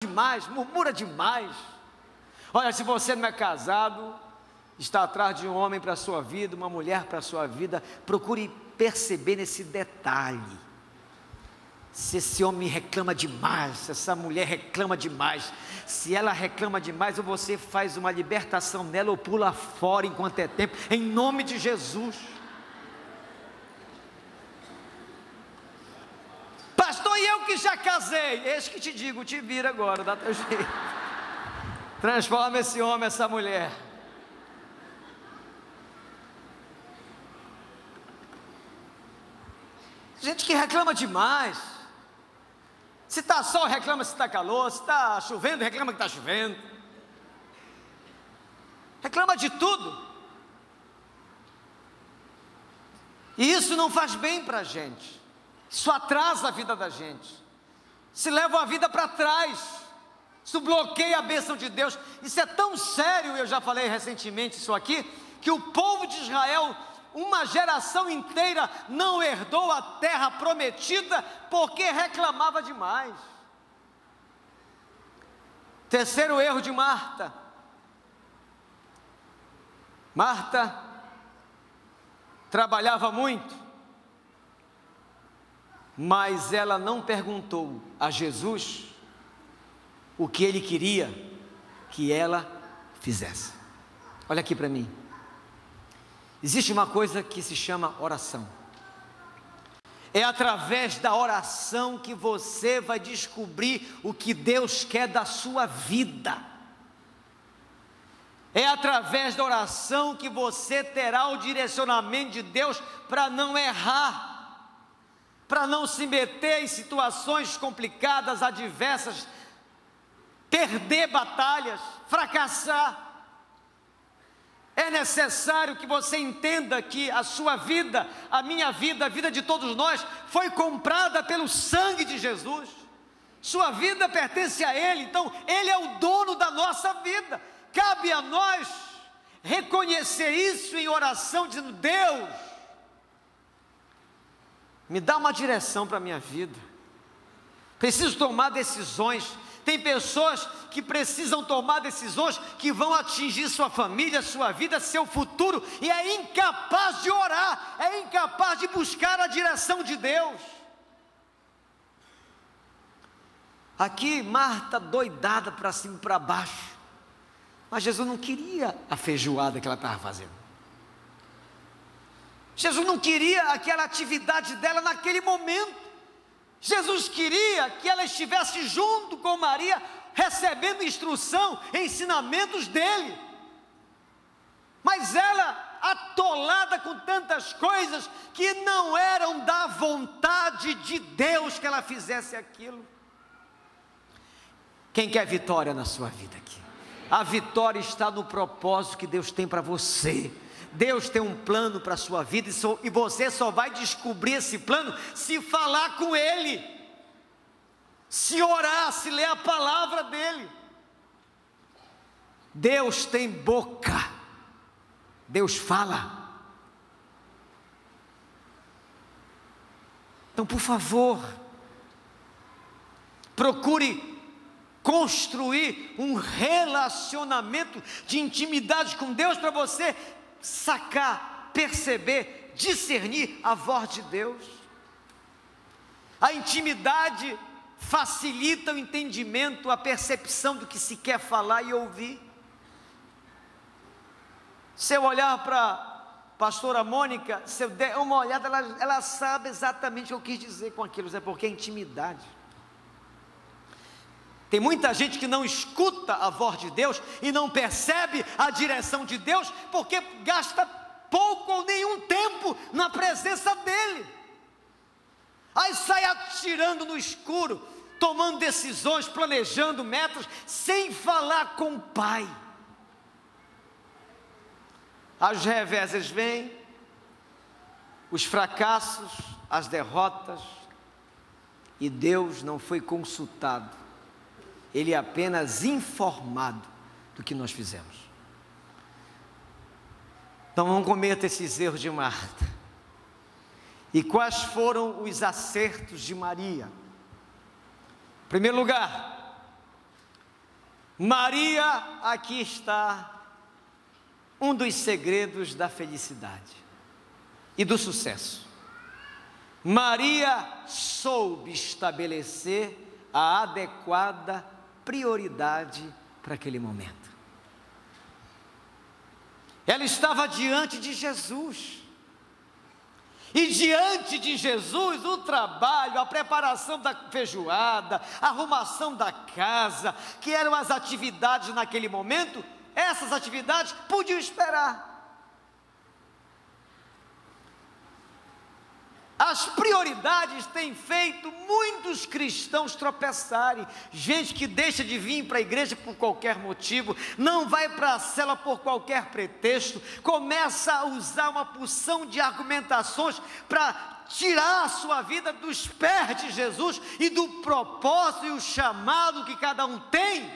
demais, murmura demais. Olha, se você não é casado, está atrás de um homem para a sua vida, uma mulher para a sua vida, procure perceber nesse detalhe. Se esse homem reclama demais, se essa mulher reclama demais, se ela reclama demais, ou você faz uma libertação nela ou pula fora enquanto é tempo, em nome de Jesus. Pastor, e eu que já casei? Eis que te digo, te vira agora, dá teu jeito. Transforma esse homem, essa mulher. Gente que reclama demais. Se está sol, reclama se está calor. Se está chovendo, reclama que está chovendo. Reclama de tudo. E isso não faz bem para a gente. Isso atrasa a vida da gente. Se leva a vida para trás. Isso bloqueia a bênção de Deus. Isso é tão sério, eu já falei recentemente isso aqui, que o povo de Israel, uma geração inteira, não herdou a terra prometida porque reclamava demais. Terceiro erro de Marta. Marta trabalhava muito, mas ela não perguntou a Jesus o que ele queria que ela fizesse. Olha aqui para mim. Existe uma coisa que se chama oração. É através da oração que você vai descobrir o que Deus quer da sua vida. É através da oração que você terá o direcionamento de Deus para não errar, para não se meter em situações complicadas, adversas, perder batalhas, fracassar. É necessário que você entenda que a sua vida, a minha vida, a vida de todos nós, foi comprada pelo sangue de Jesus. Sua vida pertence a Ele, então Ele é o dono da nossa vida. Cabe a nós reconhecer isso em oração, dizendo: Deus, me dá uma direção para a minha vida. Preciso tomar decisões. Tem pessoas que precisam tomar decisões que vão atingir sua família, sua vida, seu futuro, e é incapaz de orar, é incapaz de buscar a direção de Deus. Aqui Marta doidada para cima e para baixo, mas Jesus não queria a feijoada que ela estava fazendo. Jesus não queria aquela atividade dela naquele momento. Jesus queria que ela estivesse junto com Maria, recebendo instrução, ensinamentos dele. Mas ela, atolada com tantas coisas que não eram da vontade de Deus que ela fizesse aquilo. Quem quer vitória na sua vida aqui? A vitória está no propósito que Deus tem para você. Deus tem um plano para a sua vida, e você só vai descobrir esse plano se falar com Ele, se orar, se ler a palavra dEle. Deus tem boca, Deus fala. Então, por favor, procure construir um relacionamento de intimidade com Deus, para você sacar, perceber, discernir a voz de Deus. A intimidade facilita o entendimento, a percepção do que se quer falar e ouvir. Se eu olhar para a pastora Mônica, se eu der uma olhada, ela sabe exatamente o que eu quis dizer com aquilo, é porque é intimidade. Tem muita gente que não escuta a voz de Deus e não percebe a direção de Deus, porque gasta pouco ou nenhum tempo na presença dEle. Aí sai atirando no escuro, tomando decisões, planejando metas, sem falar com o Pai. As reveses vêm, os fracassos, as derrotas, e Deus não foi consultado. Ele é apenas informado do que nós fizemos. Então não cometa esses erros de Marta. E quais foram os acertos de Maria? Em primeiro lugar, Maria, aqui está um dos segredos da felicidade e do sucesso. Maria soube estabelecer a adequada prioridade para aquele momento. Ela estava diante de Jesus. E diante de Jesus, o trabalho, a preparação da feijoada, a arrumação da casa, que eram as atividades naquele momento, essas atividades podiam esperar. As prioridades têm feito muitos cristãos tropeçarem. Gente que deixa de vir para a igreja por qualquer motivo, não vai para a cela por qualquer pretexto, começa a usar uma porção de argumentações para tirar a sua vida dos pés de Jesus e do propósito e o chamado que cada um tem.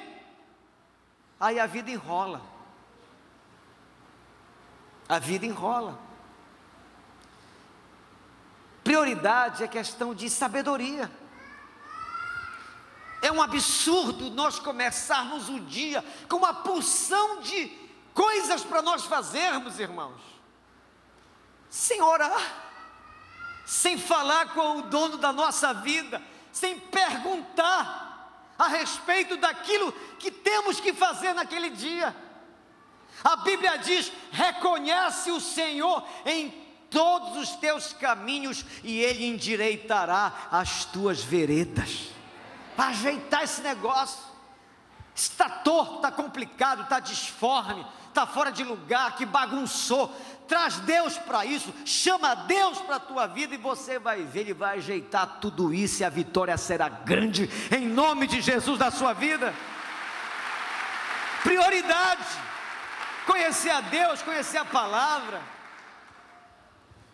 Aí a vida enrola. A vida enrola. Prioridade é questão de sabedoria. É um absurdo nós começarmos o dia com uma porção de coisas para nós fazermos, irmãos, sem orar, sem falar com o dono da nossa vida, sem perguntar a respeito daquilo que temos que fazer naquele dia. A Bíblia diz: reconhece o Senhor em todos os teus caminhos e Ele endireitará as tuas veredas. Para ajeitar esse negócio, está torto, está complicado, está disforme, está fora de lugar, que bagunçou, traz Deus para isso, chama Deus para a tua vida e você vai ver, Ele vai ajeitar tudo isso e a vitória será grande, em nome de Jesus, da sua vida. Prioridade, conhecer a Deus, conhecer a palavra.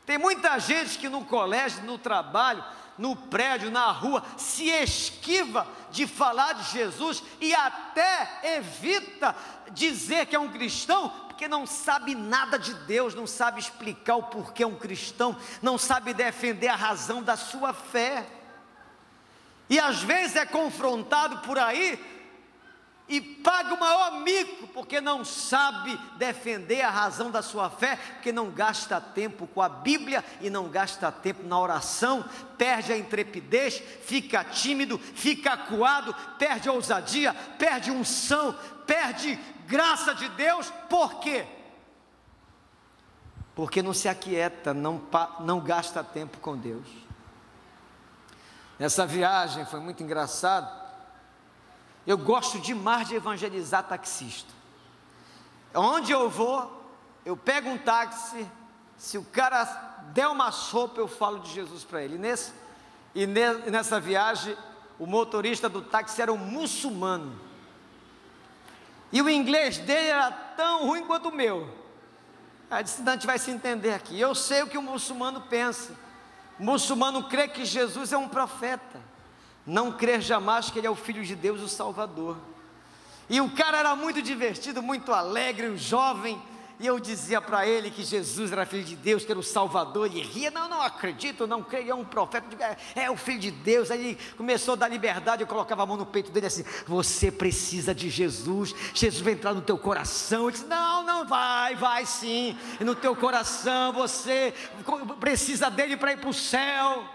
Tem muita gente que no colégio, no trabalho, no prédio, na rua, se esquiva de falar de Jesus e até evita dizer que é um cristão, porque não sabe nada de Deus, não sabe explicar o porquê é um cristão, não sabe defender a razão da sua fé. E às vezes é confrontado por aí e paga o maior mico, porque não sabe defender a razão da sua fé, porque não gasta tempo com a Bíblia e não gasta tempo na oração, perde a intrepidez, fica tímido, fica acuado, perde a ousadia, perde unção, perde graça de Deus. Por quê? Porque não se aquieta, não gasta tempo com Deus. Nessa viagem foi muito engraçado. Eu gosto demais de evangelizar taxista. Onde eu vou, eu pego um táxi, se o cara der uma sopa, eu falo de Jesus para ele. Nessa viagem, o motorista do táxi era um muçulmano. E o inglês dele era tão ruim quanto o meu. Aí disse: a gente vai se entender aqui. Eu sei o que o muçulmano pensa. O muçulmano crê que Jesus é um profeta, não crer jamais que Ele é o Filho de Deus, o Salvador. E o cara era muito divertido, muito alegre, um jovem, e eu dizia para ele que Jesus era Filho de Deus, que era o Salvador. Ele ria: não acredito, não creio, é um profeta. Eu digo: é o Filho de Deus. Aí ele começou a dar liberdade, eu colocava a mão no peito dele assim: você precisa de Jesus, Jesus vai entrar no teu coração. Eu disse: não vai sim, e no teu coração você precisa dele para ir para o céu.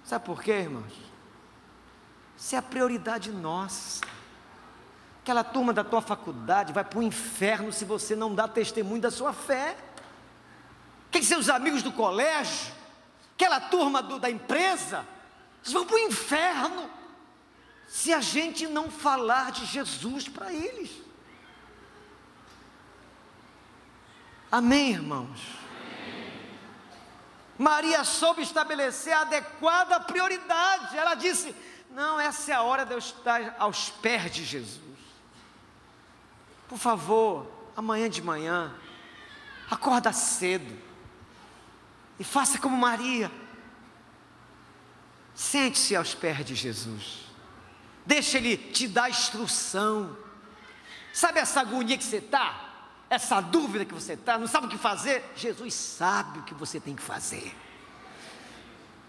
Sabe por quê, irmãos? Isso é a prioridade nossa. Aquela turma da tua faculdade vai para o inferno se você não dá testemunho da sua fé. Quem seus amigos do colégio, aquela turma da empresa, eles vão para o inferno se a gente não falar de Jesus para eles. Amém, irmãos? Maria soube estabelecer a adequada prioridade. Ela disse: não, essa é a hora de eu estar aos pés de Jesus. Por favor, amanhã de manhã, acorda cedo e faça como Maria. Sente-se aos pés de Jesus. Deixa Ele te dar instrução. Sabe essa agonia que você está? Essa dúvida que você está, não sabe o que fazer? Jesus sabe o que você tem que fazer.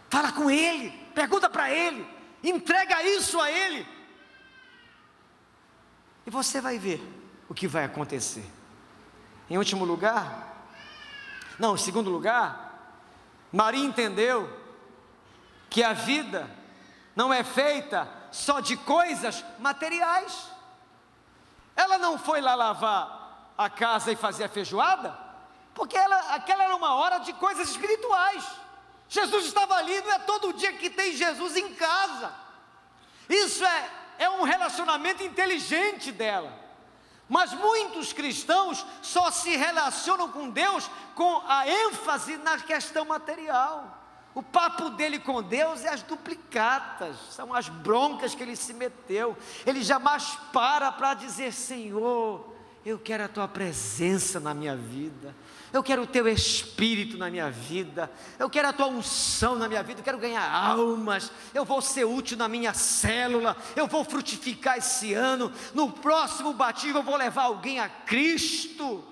Fala com Ele, pergunta para Ele, entrega isso a Ele. E você vai ver o que vai acontecer. Em segundo lugar, Maria entendeu que a vida não é feita só de coisas materiais. Ela não foi lá lavar a casa e fazer a feijoada, porque aquela era uma hora de coisas espirituais. Jesus estava ali, não é todo dia que tem Jesus em casa. Isso é um relacionamento inteligente dela. Mas muitos cristãos só se relacionam com Deus com a ênfase na questão material. O papo dele com Deus é as duplicatas, são as broncas que ele se meteu. Ele jamais para dizer: Senhor, eu quero a tua presença na minha vida, eu quero o teu Espírito na minha vida, eu quero a tua unção na minha vida, eu quero ganhar almas, eu vou ser útil na minha célula, eu vou frutificar esse ano, no próximo batismo eu vou levar alguém a Cristo.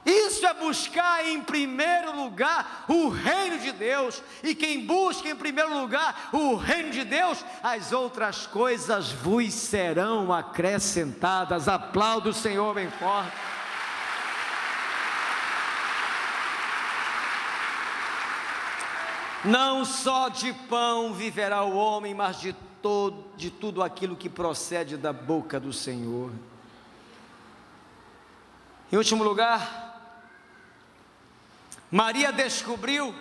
Isso é buscar em primeiro lugar o reino de Deus, e quem busca em primeiro lugar o reino de Deus, as outras coisas vos serão acrescentadas. Aplauda o Senhor bem forte. Não só de pão viverá o homem, mas de tudo aquilo que procede da boca do Senhor. Em último lugar, Maria descobriu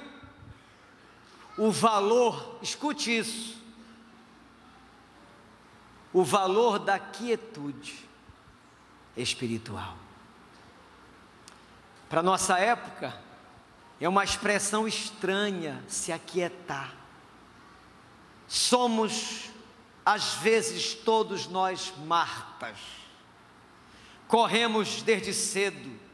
o valor, escute isso, o valor da quietude espiritual. Para nossa época, é uma expressão estranha, se aquietar. Somos, às vezes, todos nós Martas. Corremos desde cedo.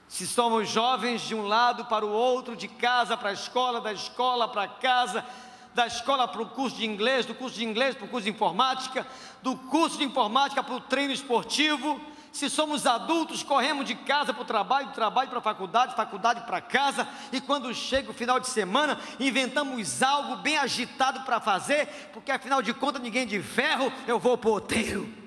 Se somos jovens, de um lado para o outro, de casa para a escola, da escola para casa, da escola para o curso de inglês, do curso de inglês para o curso de informática, do curso de informática para o treino esportivo. Se somos adultos, corremos de casa para o trabalho, do trabalho para a faculdade, faculdade para casa, e quando chega o final de semana, inventamos algo bem agitado para fazer, porque afinal de contas ninguém de ferro, eu vou para o outeiro.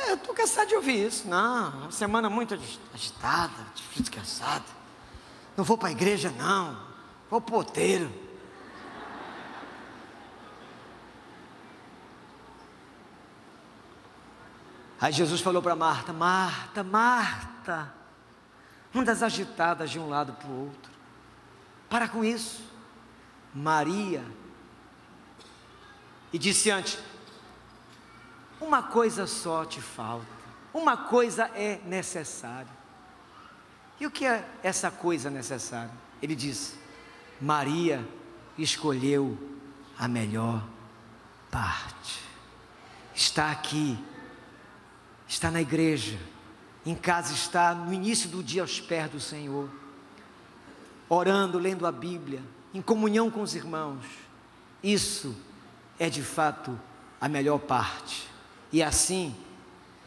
Eu estou cansado de ouvir isso. Não, uma semana muito agitada, difícil, cansada. Não vou para a igreja não, vou para o outeiro. Aí Jesus falou para Marta: Marta, Marta, andas agitadas de um lado para o outro, para com isso. Maria, e disse antes: uma coisa só te falta, uma coisa é necessária. E o que é essa coisa necessária? Ele diz: Maria escolheu a melhor parte. Está aqui, está na igreja, em casa está, no início do dia aos pés do Senhor, orando, lendo a Bíblia, em comunhão com os irmãos. Isso é de fato a melhor parte. E assim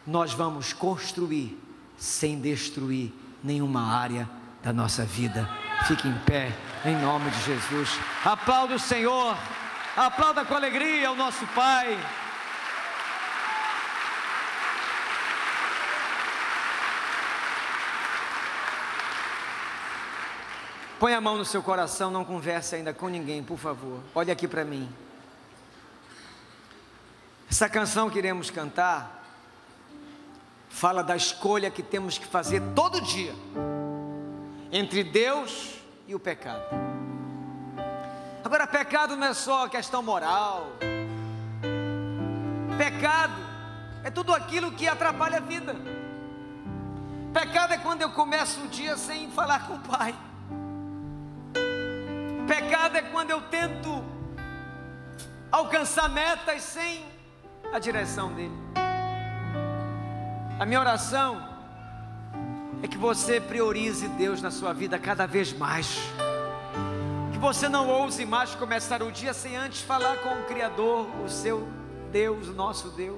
nós vamos construir sem destruir nenhuma área da nossa vida. Fique em pé, em nome de Jesus. Aplauda o Senhor, aplauda com alegria o nosso Pai. Põe a mão no seu coração, não converse ainda com ninguém, por favor. Olhe aqui para mim. Essa canção que iremos cantar fala da escolha que temos que fazer todo dia entre Deus e o pecado. Agora, pecado não é só questão moral. Pecado é tudo aquilo que atrapalha a vida. Pecado é quando eu começo o dia sem falar com o Pai. Pecado é quando eu tento alcançar metas sem a direção dele. A minha oração é que você priorize Deus na sua vida cada vez mais. Que você não ouse mais começar o dia sem antes falar com o Criador, o seu Deus, o nosso Deus.